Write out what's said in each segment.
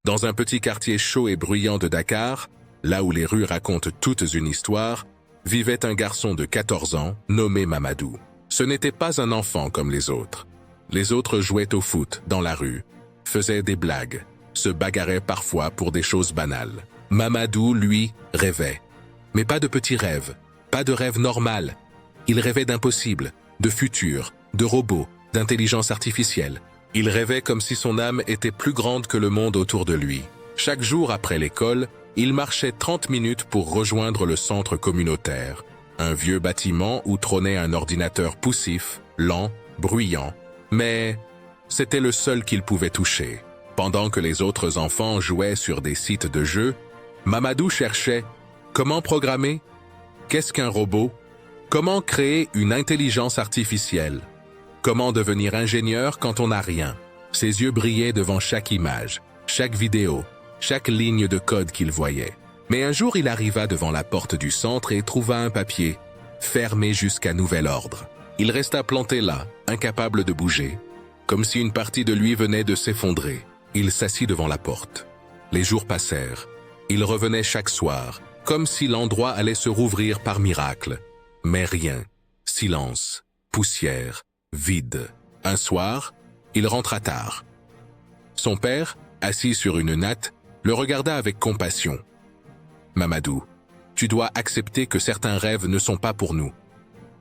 Dans un petit quartier chaud et bruyant de Dakar, là où les rues racontent toutes une histoire, vivait un garçon de 14 ans nommé Mamadou. Ce n'était pas un enfant comme les autres. Les autres jouaient au foot dans la rue, faisaient des blagues, se bagarraient parfois pour des choses banales. Mamadou, lui, rêvait. Mais pas de petits rêves, pas de rêve normal. Il rêvait d'impossible, de futur, de robots, d'intelligence artificielle. Il rêvait comme si son âme était plus grande que le monde autour de lui. Chaque jour après l'école, il marchait 30 minutes pour rejoindre le centre communautaire, un vieux bâtiment où trônait un ordinateur poussif, lent, bruyant. Mais c'était le seul qu'il pouvait toucher. Pendant que les autres enfants jouaient sur des sites de jeux, Mamadou cherchait comment programmer, qu'est-ce qu'un robot, comment créer une intelligence artificielle, comment devenir ingénieur quand on n'a rien. Ses yeux brillaient devant chaque image, chaque vidéo, chaque ligne de code qu'il voyait. Mais un jour, il arriva devant la porte du centre et trouva un papier, fermé jusqu'à nouvel ordre. Il resta planté là, incapable de bouger, comme si une partie de lui venait de s'effondrer. Il s'assit devant la porte. Les jours passèrent. Il revenait chaque soir, comme si l'endroit allait se rouvrir par miracle. Mais rien. Silence, poussière, vide. Un soir, il rentra tard. Son père, assis sur une natte, le regarda avec compassion. « Mamadou, tu dois accepter que certains rêves ne sont pas pour nous.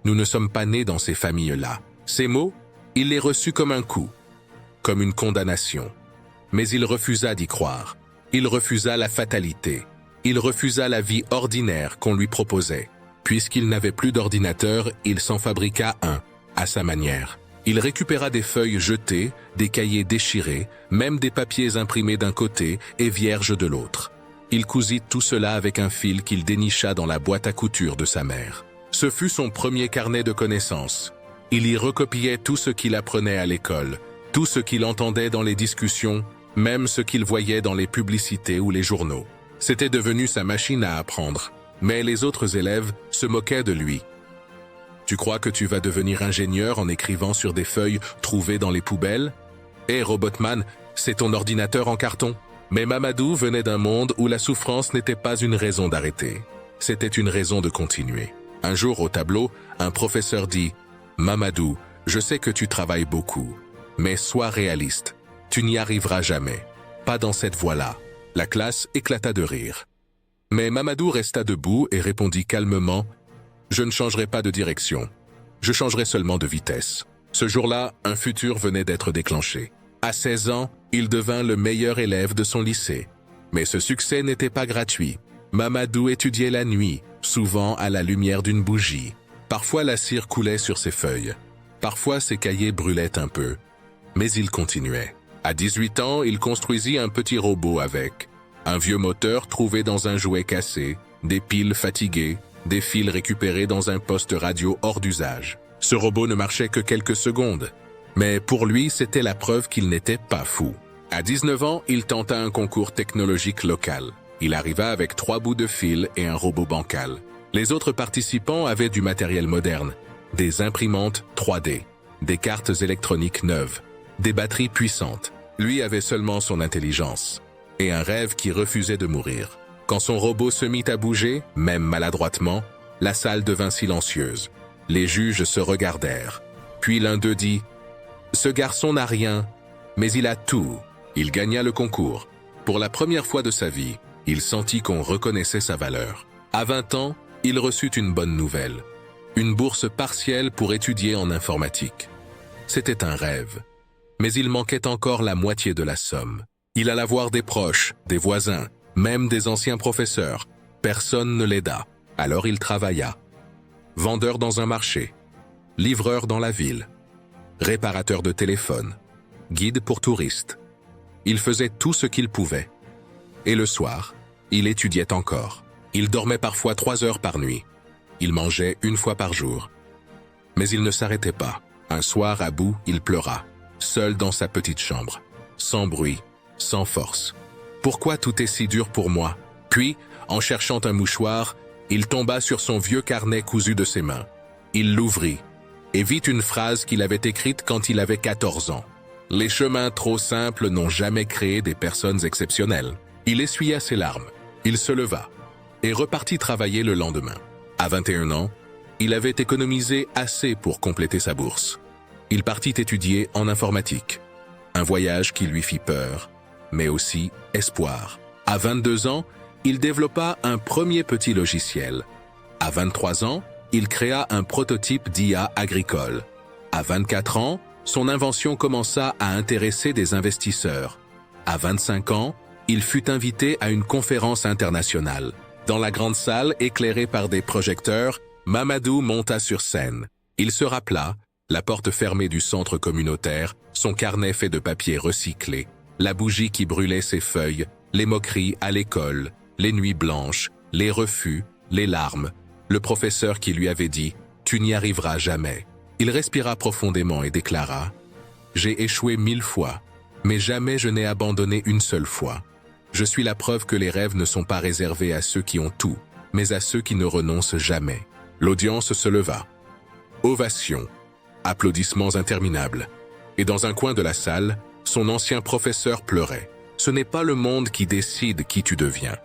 Nous ne sommes pas nés dans ces familles-là. » Ces mots, il les reçut comme un coup, comme une condamnation. Mais il refusa d'y croire. Il refusa la fatalité. Il refusa la vie ordinaire qu'on lui proposait. Puisqu'il n'avait plus d'ordinateur, il s'en fabriqua un, à sa manière. Il récupéra des feuilles jetées, des cahiers déchirés, même des papiers imprimés d'un côté et vierges de l'autre. Il cousit tout cela avec un fil qu'il dénicha dans la boîte à couture de sa mère. Ce fut son premier carnet de connaissances. Il y recopiait tout ce qu'il apprenait à l'école, tout ce qu'il entendait dans les discussions, même ce qu'il voyait dans les publicités ou les journaux. C'était devenu sa machine à apprendre, mais les autres élèves se moquaient de lui. « Tu crois que tu vas devenir ingénieur en écrivant sur des feuilles trouvées dans les poubelles ? Hé, Robotman, c'est ton ordinateur en carton !» Mais Mamadou venait d'un monde où la souffrance n'était pas une raison d'arrêter. C'était une raison de continuer. Un jour au tableau, un professeur dit « Mamadou, je sais que tu travailles beaucoup, mais sois réaliste. Tu n'y arriveras jamais. Pas dans cette voie-là. » La classe éclata de rire. Mais Mamadou resta debout et répondit calmement « Je ne changerai pas de direction. Je changerai seulement de vitesse. » Ce jour-là, un futur venait d'être déclenché. À 16 ans, il devint le meilleur élève de son lycée. Mais ce succès n'était pas gratuit. Mamadou étudiait la nuit, souvent à la lumière d'une bougie. Parfois la cire coulait sur ses feuilles. Parfois ses cahiers brûlaient un peu. Mais il continuait. À 18 ans, il construisit un petit robot avec un vieux moteur trouvé dans un jouet cassé, des piles fatiguées, des fils récupérés dans un poste radio hors d'usage. Ce robot ne marchait que quelques secondes. Mais pour lui, c'était la preuve qu'il n'était pas fou. À 19 ans, il tenta un concours technologique local. Il arriva avec 3 bouts de fil et un robot bancal. Les autres participants avaient du matériel moderne, des imprimantes 3D, des cartes électroniques neuves, des batteries puissantes. Lui avait seulement son intelligence et un rêve qui refusait de mourir. Quand son robot se mit à bouger, même maladroitement, la salle devint silencieuse. Les juges se regardèrent. Puis l'un d'eux dit « Ce garçon n'a rien, mais il a tout. » Il gagna le concours. Pour la première fois de sa vie, il sentit qu'on reconnaissait sa valeur. À 20 ans, il reçut une bonne nouvelle. Une bourse partielle pour étudier en informatique. C'était un rêve. Mais il manquait encore la moitié de la somme. Il alla voir des proches, des voisins, même des anciens professeurs. Personne ne l'aida. Alors il travailla. Vendeur dans un marché, livreur dans la ville, réparateur de téléphone, guide pour touristes. Il faisait tout ce qu'il pouvait. Et le soir, il étudiait encore. Il dormait parfois 3 heures par nuit. Il mangeait 1 fois par jour. Mais il ne s'arrêtait pas. Un soir, à bout, il pleura, seul dans sa petite chambre, sans bruit, sans force. Pourquoi tout est si dur pour moi? Puis, en cherchant un mouchoir, il tomba sur son vieux carnet cousu de ses mains. Il l'ouvrit et vit une phrase qu'il avait écrite quand il avait 14 ans. Les chemins trop simples n'ont jamais créé des personnes exceptionnelles. Il essuya ses larmes, il se leva et repartit travailler le lendemain. À 21 ans, il avait économisé assez pour compléter sa bourse. Il partit étudier en informatique. Un voyage qui lui fit peur, mais aussi espoir. À 22 ans, il développa un premier petit logiciel. À 23 ans, il créa un prototype d'IA agricole. À 24 ans, son invention commença à intéresser des investisseurs. À 25 ans, il fut invité à une conférence internationale. Dans la grande salle éclairée par des projecteurs, Mamadou monta sur scène. Il se rappela, la porte fermée du centre communautaire, son carnet fait de papier recyclé, la bougie qui brûlait ses feuilles, les moqueries à l'école, les nuits blanches, les refus, les larmes, le professeur qui lui avait dit « Tu n'y arriveras jamais ». Il respira profondément et déclara « J'ai échoué 1000 fois, mais jamais je n'ai abandonné une seule fois. Je suis la preuve que les rêves ne sont pas réservés à ceux qui ont tout, mais à ceux qui ne renoncent jamais. » L'audience se leva. Ovation, applaudissements interminables. Et dans un coin de la salle, son ancien professeur pleurait. Ce n'est pas le monde qui décide qui tu deviens.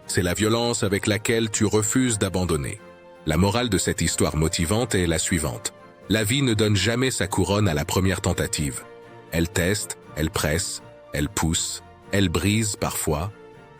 C'est la violence avec laquelle tu refuses d'abandonner. La morale de cette histoire motivante est la suivante. La vie ne donne jamais sa couronne à la première tentative. Elle teste, elle presse, elle pousse, elle brise parfois,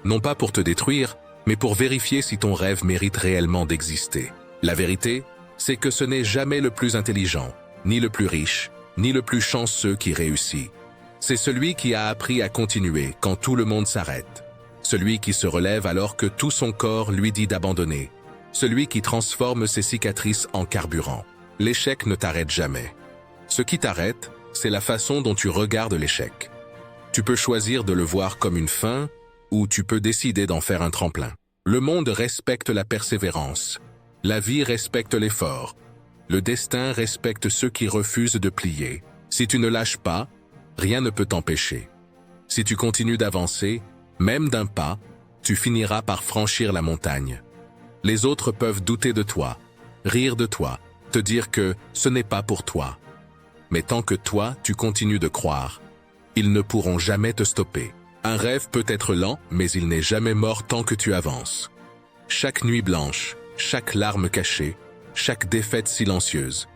non pas pour te détruire, mais pour vérifier si ton rêve mérite réellement d'exister. La vérité, c'est que ce n'est jamais le plus intelligent, ni le plus riche, ni le plus chanceux qui réussit. C'est celui qui a appris à continuer quand tout le monde s'arrête. Celui qui se relève alors que tout son corps lui dit d'abandonner. Celui qui transforme ses cicatrices en carburant. L'échec ne t'arrête jamais. Ce qui t'arrête, c'est la façon dont tu regardes l'échec. Tu peux choisir de le voir comme une fin, ou tu peux décider d'en faire un tremplin. Le monde respecte la persévérance. La vie respecte l'effort. Le destin respecte ceux qui refusent de plier. Si tu ne lâches pas, rien ne peut t'empêcher. Si tu continues d'avancer, même d'un pas, tu finiras par franchir la montagne. Les autres peuvent douter de toi, rire de toi, te dire que ce n'est pas pour toi. Mais tant que toi, tu continues de croire, ils ne pourront jamais te stopper. Un rêve peut être lent, mais il n'est jamais mort tant que tu avances. Chaque nuit blanche, chaque larme cachée, chaque défaite silencieuse.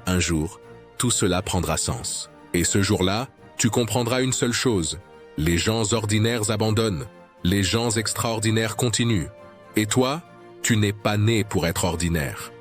Un jour, tout cela prendra sens. Et ce jour-là, tu comprendras une seule chose. Les gens ordinaires abandonnent, les gens extraordinaires continuent. Et toi, tu n'es pas né pour être ordinaire.